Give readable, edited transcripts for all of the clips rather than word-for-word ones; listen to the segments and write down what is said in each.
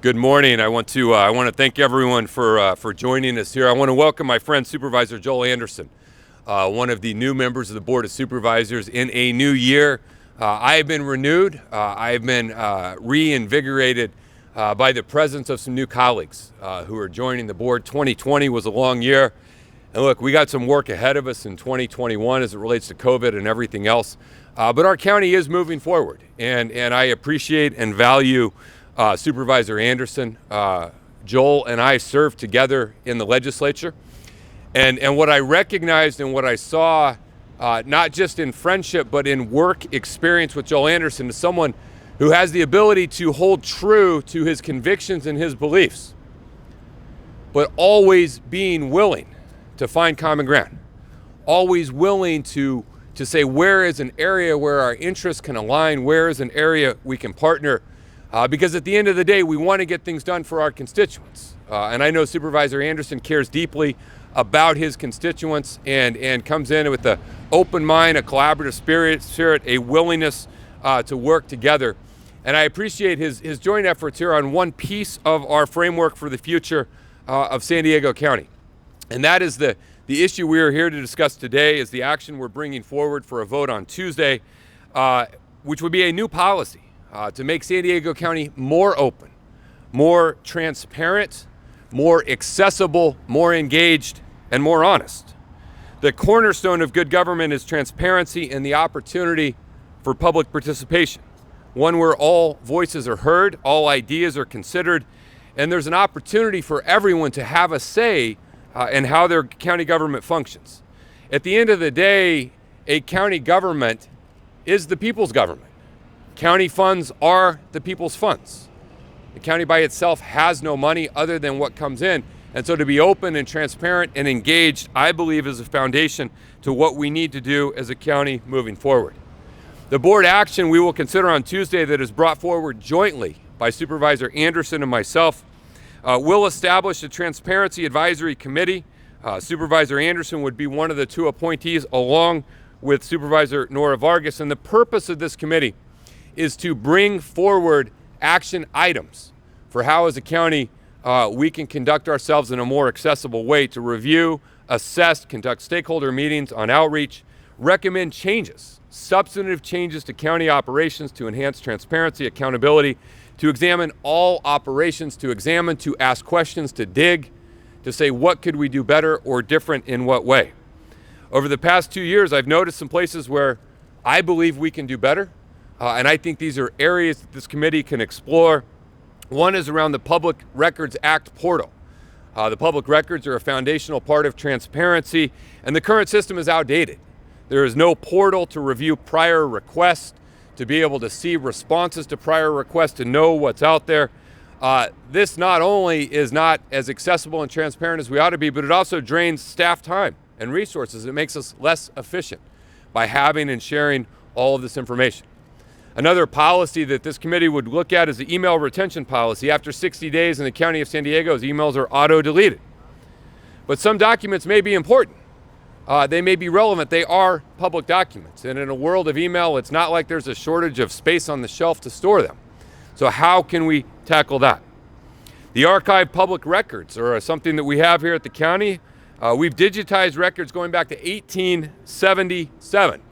Good morning. I want to thank everyone for joining us here. I want to welcome my friend Supervisor Joel Anderson, one of the new members of the Board of Supervisors in a new year. I have been renewed. I've been reinvigorated by the presence of some new colleagues who are joining the board. 2020 was a long year. And look, we got some work ahead of us in 2021 as it relates to COVID and everything else. But our county is moving forward. And I appreciate and value Supervisor Anderson. Joel and I served together in the legislature. And what I recognized and what I saw, not just in friendship, but in work experience with Joel Anderson, is someone who has the ability to hold true to his convictions and his beliefs, but always being willing to find common ground, always willing to say where is an area where our interests can align, where is an area we can partner, because at the end of the day, we want to get things done for our constituents. And I know Supervisor Anderson cares deeply about his constituents and comes in with an open mind, a collaborative spirit, a willingness to work together. And I appreciate his joint efforts here on one piece of our framework for the future of San Diego County. And that is the issue we are here to discuss today, is the action we're bringing forward for a vote on Tuesday, which would be a new policy to make San Diego County more open, more transparent, more accessible, more engaged, and more honest. The cornerstone of good government is transparency and the opportunity for public participation, one where all voices are heard, all ideas are considered, and there's an opportunity for everyone to have a say in how their county government functions. At the end of the day, a county government is the people's government. County funds are the people's funds. The county by itself has no money other than what comes in. And so to be open and transparent and engaged, I believe, is a foundation to what we need to do as a county moving forward. The board action we will consider on Tuesday, that is brought forward jointly by Supervisor Anderson and myself, will establish a Transparency Advisory Committee. Supervisor Anderson would be one of the two appointees, along with Supervisor Nora Vargas. And the purpose of this committee is to bring forward action items for how, as a county, we can conduct ourselves in a more accessible way, to review, assess, conduct stakeholder meetings on outreach, recommend changes, substantive changes to county operations to enhance transparency, accountability, to examine all operations, to ask questions, to dig, to say what could we do better or different in what way. Over the past 2 years, I've noticed some places where I believe we can do better. And I think these are areas that this committee can explore. One is around the Public Records Act portal. The public records are a foundational part of transparency, and the current system is outdated. There is no portal to review prior requests, to be able to see responses to prior requests, to know what's out there. This not only is not as accessible and transparent as we ought to be, but it also drains staff time and resources. It makes us less efficient by having and sharing all of this information. Another policy that this committee would look at is the email retention policy. After 60 days in the county of San Diego, emails are auto-deleted. But some documents may be important. They may be relevant. They are public documents. And in a world of email, it's not like there's a shortage of space on the shelf to store them. So how can we tackle that? The archived public records are something that we have here at the county. We've digitized records going back to 1877.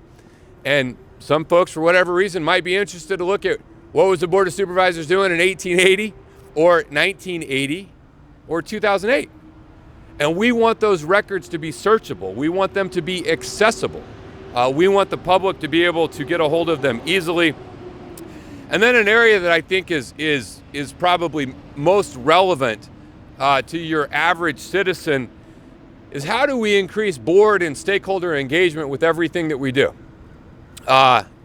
And some folks, for whatever reason, might be interested to look at what was the Board of Supervisors doing in 1880 or 1980 or 2008. And we want those records to be searchable. We want them to be accessible. We want the public to be able to get a hold of them easily. And then an area that I think is probably most relevant to your average citizen is, how do we increase board and stakeholder engagement with everything that we do?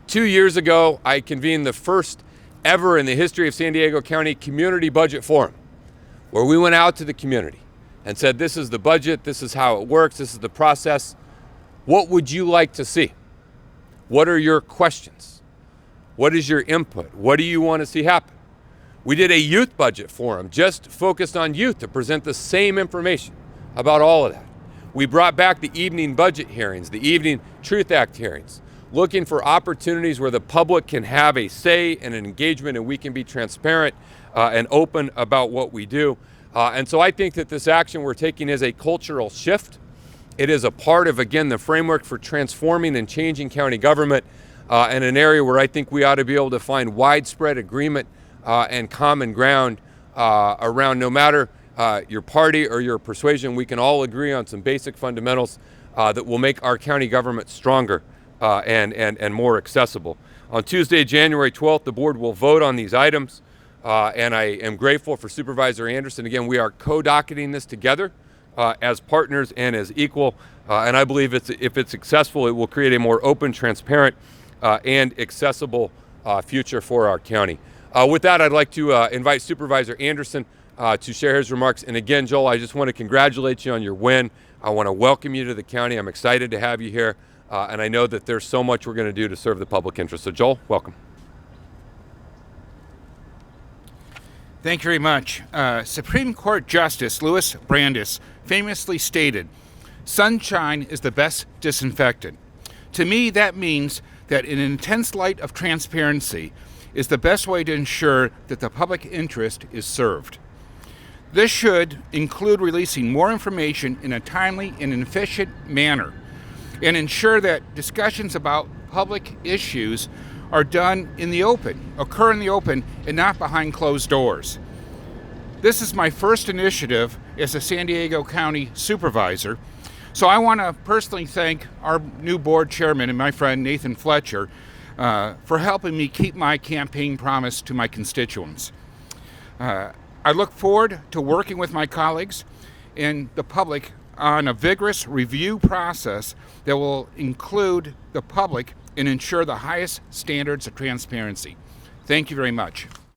2 years ago, I convened the first ever in the history of San Diego County Community Budget Forum, where we went out to the community and said, this is the budget, this is how it works, this is the process. What would you like to see? What are your questions? What is your input? What do you want to see happen? We did a youth budget forum just focused on youth to present the same information about all of that. We brought back the evening budget hearings, the evening Truth Act hearings, looking for opportunities where the public can have a say and an engagement, and we can be transparent and open about what we do. And so I think that this action we're taking is a cultural shift. It is a part of, again, the framework for transforming and changing county government, in an area where I think we ought to be able to find widespread agreement and common ground around, no matter your party or your persuasion. We can all agree on some basic fundamentals that will make our county government stronger and more accessible. On Tuesday, January 12th, the board will vote on these items, and I am grateful for Supervisor Anderson. Again, we are co-docketing this together as partners and as equal, and I believe if it's successful, it will create a more open, transparent, and accessible future for our county. With that, I'd like to invite Supervisor Anderson to share his remarks. And again, Joel, I just want to congratulate you on your win. I want to welcome you to the county. I'm excited to have you here, and I know that there's so much we're going to do to serve the public interest. So Joel, welcome. Thank you very much. Supreme Court Justice Louis Brandeis famously stated, "Sunshine is the best disinfectant." To me, that means that an intense light of transparency is the best way to ensure that the public interest is served. This should include releasing more information in a timely and efficient manner, and ensure that discussions about public issues are done in the open, occur in the open, and not behind closed doors. This is my first initiative as a San Diego County Supervisor, so I want to personally thank our new board chairman and my friend Nathan Fletcher for helping me keep my campaign promise to my constituents. I look forward to working with my colleagues and the public on a vigorous review process that will include the public and ensure the highest standards of transparency. Thank you very much.